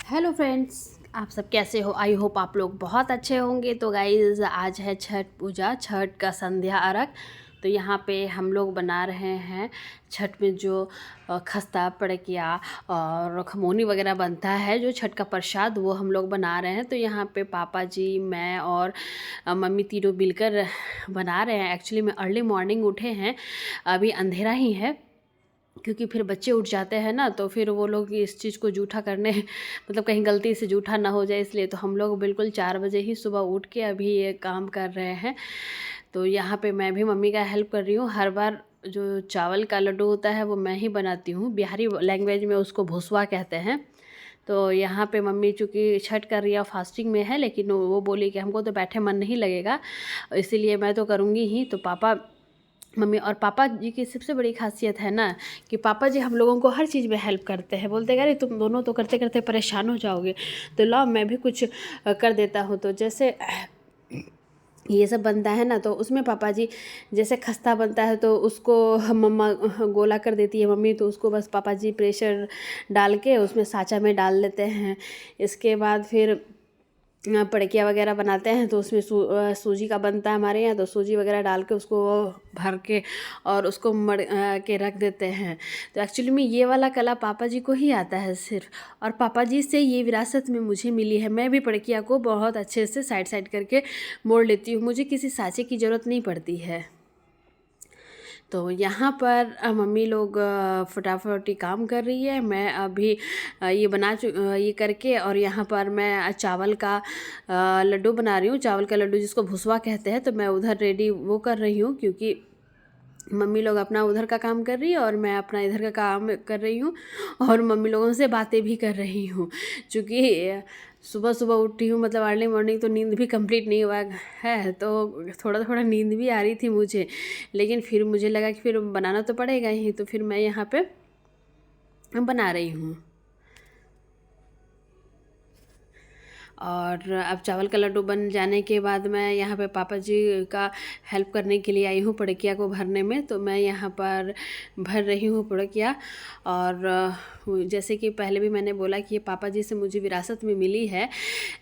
Hello friends, आप सब कैसे हो। आई होप आप लोग बहुत अच्छे होंगे। तो गाइज़, आज है छठ पूजा, छठ का संध्या अर्घ। तो यहाँ पे हम लोग बना रहे हैं छठ में जो खस्ता पड़किया और खमोनी वगैरह बनता है, जो छठ का प्रसाद, वो हम लोग बना रहे हैं। तो यहाँ पे पापा जी, मैं और मम्मी तीनों मिलकर बना रहे हैं। एक्चुअली में अर्ली मॉर्निंग उठे हैं, अभी अंधेरा ही है, क्योंकि फिर बच्चे उठ जाते हैं ना, तो फिर वो लोग इस चीज़ को जूठा करने मतलब कहीं गलती से जूठा ना हो जाए, इसलिए तो हम लोग बिल्कुल 4 बजे ही सुबह उठ के अभी ये काम कर रहे हैं। तो यहाँ पे मैं भी मम्मी का हेल्प कर रही हूँ। हर बार जो चावल का लड्डू होता है वो मैं ही बनाती हूँ, बिहारी लैंग्वेज में उसको भुसवा कहते हैं। तो यहाँ पे मम्मी चूँकि छठ कर रही है, फास्टिंग में है, लेकिन वो बोली कि हमको तो बैठे मन नहीं लगेगा, इसीलिए मैं तो करूँगी ही। तो पापा, मम्मी और पापा जी की सबसे बड़ी खासियत है ना कि पापा जी हम लोगों को हर चीज़ में हेल्प करते हैं। बोलते हैं अरे तुम दोनों तो करते करते परेशान हो जाओगे, तो लाओ मैं भी कुछ कर देता हूँ। तो जैसे ये सब बनता है ना, तो उसमें पापा जी, जैसे खस्ता बनता है तो उसको मम्मा गोला कर देती है मम्मी, तो उसको बस पापा जी प्रेशर डाल के उसमें साँचा में डाल लेते हैं। इसके बाद फिर पड़किया वगैरह बनाते हैं, तो उसमें सूजी का बनता है हमारे यहाँ, तो सूजी वगैरह डाल के उसको भर के और उसको मड़ के रख देते हैं। तो एक्चुअली में ये वाला कला पापा जी को ही आता है सिर्फ, और पापा जी से ये विरासत में मुझे मिली है। मैं भी पड़किया को बहुत अच्छे से साइड साइड करके मोड़ लेती हूँ, मुझे किसी साँचे की ज़रूरत नहीं पड़ती है। तो यहाँ पर मम्मी लोग फटाफटी काम कर रही है। मैं अभी ये करके, और यहाँ पर मैं चावल का लड्डू बना रही हूँ, चावल का लड्डू जिसको भुसवा कहते हैं। तो मैं उधर रेडी वो कर रही हूँ, क्योंकि मम्मी लोग अपना उधर का काम कर रही है और मैं अपना इधर का काम कर रही हूँ, और मम्मी लोगों से बातें भी कर रही हूँ। चूँकि सुबह सुबह उठी हूँ, मतलब अर्ली मॉर्निंग, तो नींद भी कंप्लीट नहीं हुआ है, तो थोड़ा थोड़ा नींद भी आ रही थी मुझे, लेकिन फिर मुझे लगा कि फिर बनाना तो पड़ेगा ही, तो फिर मैं यहाँ पे बना रही हूँ। और अब चावल का लड्डू बन जाने के बाद मैं यहाँ पे पापा जी का हेल्प करने के लिए आई हूँ पड़किया को भरने में। तो मैं यहाँ पर भर रही हूँ पड़किया। और जैसे कि पहले भी मैंने बोला कि ये पापा जी से मुझे विरासत में मिली है,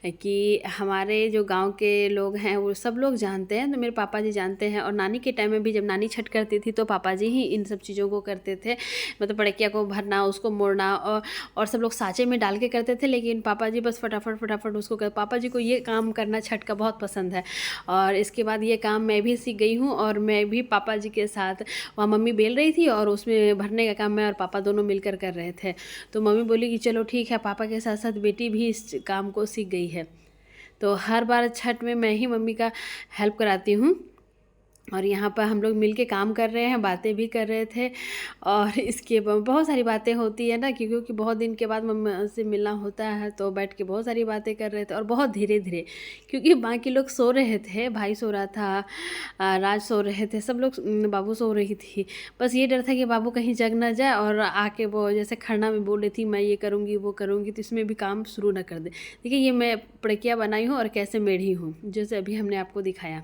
कि हमारे जो गांव के लोग हैं वो सब लोग जानते हैं, तो मेरे पापा जी जानते हैं। और नानी के टाइम में भी जब नानी छठ करती थी तो पापा जी ही इन सब चीज़ों को करते थे, मतलब पड़किया को भरना, उसको मोड़ना, और सब लोग साँचे में डाल के करते थे, लेकिन पापा जी बस फटाफट फटाफट उसको कर। पापा जी को ये काम करना छठ का बहुत पसंद है। और इसके बाद ये काम मैं भी सीख गई हूँ, और मैं भी पापा जी के साथ, वहाँ मम्मी बेल रही थी और उसमें भरने का काम मैं और पापा दोनों मिलकर कर रहे थे। तो मम्मी बोली कि चलो ठीक है, पापा के साथ साथ बेटी भी इस काम को सीख गई है। तो हर बार छठ में मैं ही मम्मी का हेल्प कराती हूँ, और यहाँ पर हम लोग मिल के काम कर रहे हैं, बातें भी कर रहे थे। और इसके बहुत सारी बातें होती है ना, क्योंकि बहुत दिन के बाद मम्मी से मिलना होता है, तो बैठ के बहुत सारी बातें कर रहे थे, और बहुत धीरे धीरे, क्योंकि बाकी लोग सो रहे थे, भाई सो रहा था, राज सो रहे थे, सब लोग, बाबू सो रही थी। बस ये डर था कि बाबू कहीं जग ना जाए और आके वो जैसे खरना में बोल रही थी मैं ये करूँगी वो करूँगी, तो इसमें भी काम शुरू ना कर दे। देखिए ये मैं पड़किया बनाई हूँ और कैसे मेढ़ी हूँ, जैसे अभी हमने आपको दिखाया।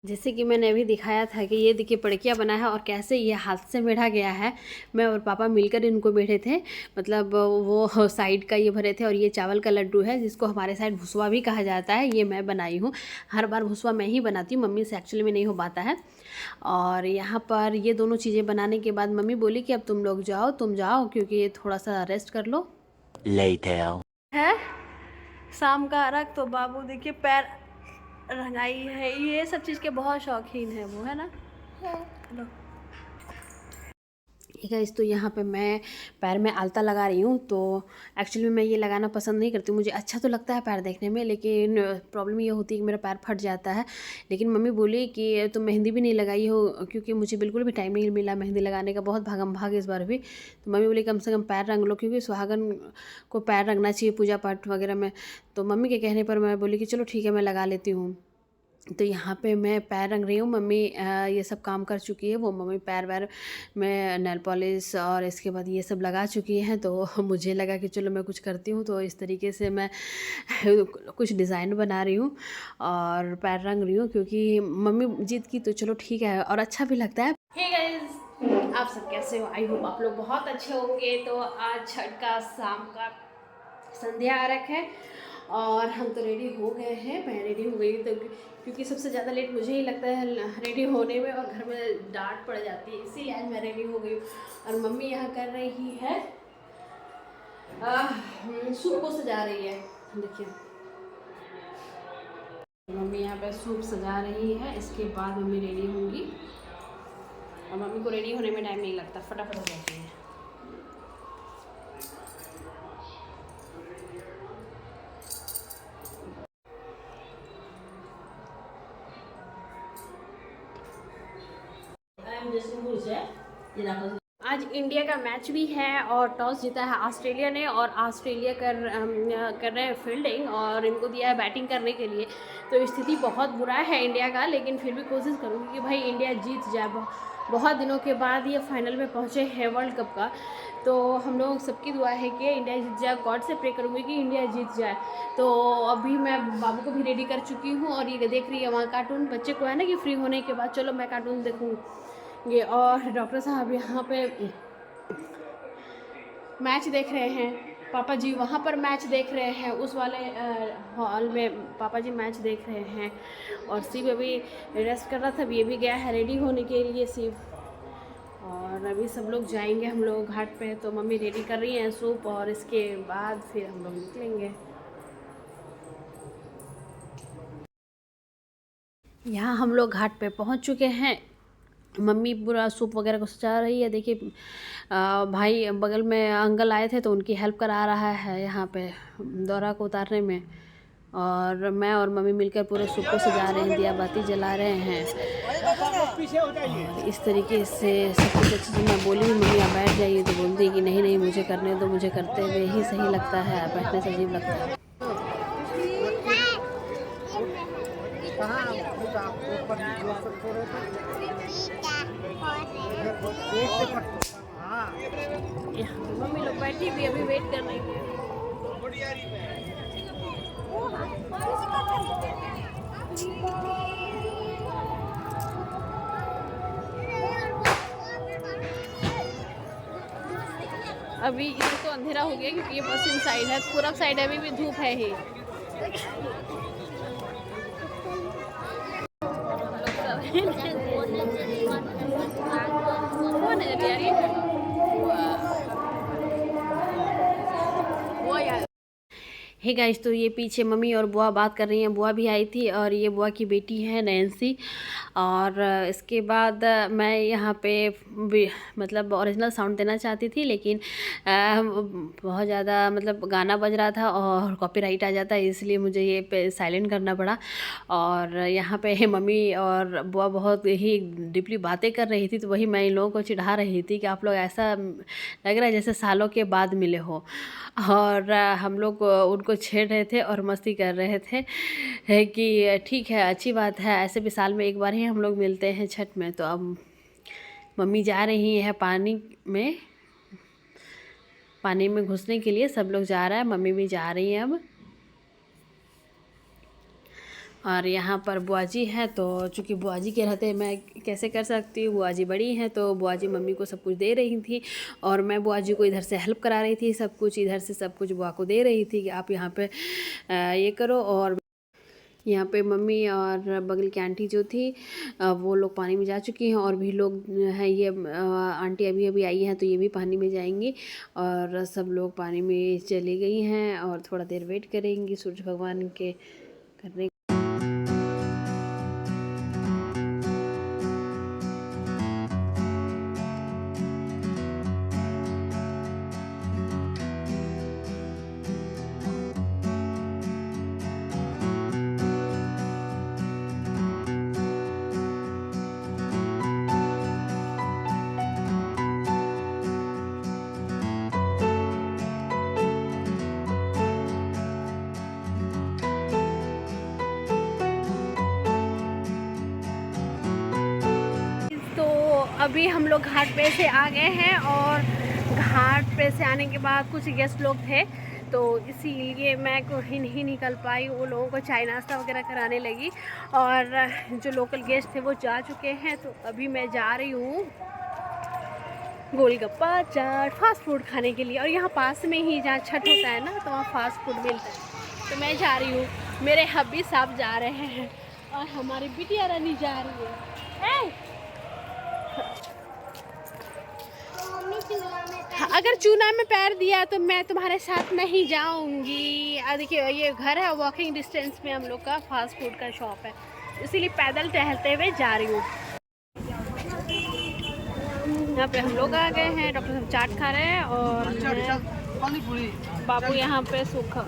जैसे कि मैंने अभी दिखाया था कि ये देखिए पड़किया बना है, और कैसे ये हाथ से मेढ़ा गया है। मैं और पापा मिलकर इनको मेढ़े थे, मतलब वो साइड का ये भरे थे। और ये चावल का लड्डू है, जिसको हमारे साइड भुसवा भी कहा जाता है, ये मैं बनाई हूँ। हर बार भुसवा मैं ही बनाती हूँ, मम्मी से एक्चुअली में नहीं हो पाता है। और यहाँ पर ये दोनों चीज़ें बनाने के बाद मम्मी बोली कि अब तुम लोग जाओ, तुम जाओ, क्योंकि ये थोड़ा सा रेस्ट कर लो। Later. है शाम का अर्घ, तो बाबू देखिए पैर रंगाई है, ये सब चीज़ के बहुत शौकीन है वो, है ना। लो। गाइस, तो यहाँ पे मैं पैर में आलता लगा रही हूँ। तो एक्चुअली मैं ये लगाना पसंद नहीं करती हूँ, मुझे अच्छा तो लगता है पैर देखने में, लेकिन प्रॉब्लम ये होती है कि मेरा पैर फट जाता है। लेकिन मम्मी बोली कि तुम मेहंदी भी नहीं लगाई हो, क्योंकि मुझे बिल्कुल भी टाइम नहीं मिला मेहंदी लगाने का, बहुत भागम भाग इस बार भी। तो मम्मी बोली कम से कम पैर रंग लो, क्योंकि सुहागन को पैर रंगना चाहिए पूजा पाठ वगैरह में। तो मम्मी के कहने पर मैं बोली कि चलो ठीक है मैं लगा लेती हूँ। तो यहाँ पे मैं पैर रंग रही हूँ। मम्मी ये सब काम कर चुकी है, वो मम्मी पैर वैर में नेल पॉलिश और इसके बाद ये सब लगा चुकी हैं। तो मुझे लगा कि चलो मैं कुछ करती हूँ, तो इस तरीके से मैं कुछ डिज़ाइन बना रही हूँ और पैर रंग रही हूँ, क्योंकि मम्मी जीत की तो चलो ठीक है और अच्छा भी लगता है। हे गाइस, आप सब कैसे हो? आई होप आप लोग बहुत अच्छे होंगे। तो आज छठ का शाम का संध्या आरक है और हम तो रेडी हो गए हैं। मैं रेडी हो गई तो क्योंकि सबसे ज़्यादा लेट मुझे ही लगता है रेडी होने में, और घर में डांट पड़ जाती है, इसीलिए आज मैं रेडी हो गई हूँ। और मम्मी यहाँ कर रही है सूप को सजा रही है। देखिए मम्मी यहाँ पे सूप सजा रही है, इसके बाद मम्मी रेडी होंगी। और मम्मी को रेडी होने में टाइम नहीं लगता, फटाफट हो जाती है। आज इंडिया का मैच भी है और टॉस जीता है ऑस्ट्रेलिया ने, और ऑस्ट्रेलिया कर रहे हैं फील्डिंग और इनको दिया है बैटिंग करने के लिए। तो स्थिति बहुत बुरा है इंडिया का, लेकिन फिर भी कोशिश करूँगी कि भाई इंडिया जीत जाए। बहुत दिनों के बाद ये फाइनल में पहुँचे हैं वर्ल्ड कप का, तो हम लोग सबकी दुआ है कि इंडिया जीत जाए। गॉड से प्रे करूँगी कि इंडिया जीत जाए। तो अभी मैं बाबू को भी रेडी कर चुकी हूँ और ये देख रही है वहाँ कार्टून। बच्चे को है ना कि फ्री होने के बाद चलो मैं कार्टून देखूँ ये, और डॉक्टर साहब यहाँ पे मैच देख रहे हैं। पापा जी वहाँ पर मैच देख रहे हैं, उस वाले हॉल में पापा जी मैच देख रहे हैं। और शिव अभी रेस्ट कर रहा था, ये भी गया है रेडी होने के लिए शिव। और अभी सब लोग जाएंगे हम लोग घाट पे। तो मम्मी रेडी कर रही हैं सूप, और इसके बाद फिर हम लोग निकलेंगे। यहाँ हम लोग घाट पे पहुँच चुके हैं। मम्मी पूरा सूप वगैरह को सजा रही है। देखिए भाई बगल में अंकल आए थे तो उनकी हेल्प करा रहा है यहाँ पे दौरा को उतारने में, और मैं और मम्मी मिलकर पूरे सूप को सजा रहे हैं, दिया बाती जला रहे हैं। और इस तरीके से सब कुछ अच्छे से मैं बोली, मम्मी आप बैठ जाइए, तो बोलती कि नहीं नहीं मुझे करने दो, मुझे करते हुए ही सही लगता है, बैठने से अजीब लगता है। मम्मी लोग बैठी भी अभी वेट कर रही है। अभी इधर तो अंधेरा हो गया क्योंकि ये पश्चिम साइड है, पूरब साइड अभी भी धूप है ही। हे गाइस, तो ये पीछे मम्मी और बुआ बात कर रही हैं। बुआ भी आई थी और ये बुआ की बेटी है नैन्सी। और इसके बाद मैं यहाँ पे मतलब ओरिजिनल साउंड देना चाहती थी, लेकिन बहुत ज़्यादा मतलब गाना बज रहा था और कॉपीराइट आ जाता है, इसलिए मुझे ये साइलेंट करना पड़ा। और यहाँ पे मम्मी और बुआ बहुत ही डीपली बातें कर रही थी, तो वही मैं इन लोगों को चिढ़ा रही थी कि आप लोग ऐसा लग रहा है जैसे सालों के बाद मिले हो। और हम लोग उनको छेड़ रहे थे और मस्ती कर रहे थे कि ठीक है, अच्छी बात है, ऐसे भी साल में एक बार ही हम लोग मिलते हैं छठ में। तो अब मम्मी जा रही है पानी में घुसने के लिए। सब लोग जा रहा है, मम्मी भी जा रही है अब। और यहाँ पर बुआ जी हैं, तो चूँकि बुआ जी के रहते मैं कैसे कर सकती हूँ, बुआ जी बड़ी हैं, तो बुआ जी मम्मी को सब कुछ दे रही थी और मैं बुआ जी को इधर से हेल्प करा रही थी। सब कुछ इधर से सब कुछ बुआ को दे रही थी कि आप यहाँ पे ये करो। और यहाँ पे मम्मी और बगल की आंटी जो थी वो लोग पानी में जा चुकी हैं, और भी लोग हैं। ये आंटी अभी अभी आई हैं, तो ये भी पानी में जाएंगी। और सब लोग पानी में चली गई हैं और थोड़ा देर वेट करेंगी सूरज भगवान के करने। अभी हम लोग घाट पे से आ गए हैं और घाट पे से आने के बाद कुछ गेस्ट लोग थे तो इसीलिए मैं कहीं नहीं निकल पाई। वो लोगों को चाय नाश्ता वगैरह कराने लगी और जो लोकल गेस्ट थे वो जा चुके हैं। तो अभी मैं जा रही हूँ गोलगप्पा चाट फास्ट फूड खाने के लिए। और यहाँ पास में ही जहाँ छठ होता है ना तो वहाँ फास्ट फूड मिलता है। तो मैं जा रही हूँ, मेरे हब्बी साहब जा रहे हैं और हमारी बिटिया रानी जा रही है। अगर चूना में पैर दिया तो मैं तुम्हारे साथ नहीं जाऊंगी। देखिए ये घर है, वॉकिंग डिस्टेंस में हम लोग का फास्ट फूड का शॉप है, इसीलिए पैदल टहलते हुए जा रही हूँ। यहाँ पे हम लोग आ गए हैं, डॉक्टर साहब चाट खा रहे हैं और बाबू यहाँ पे सूखा।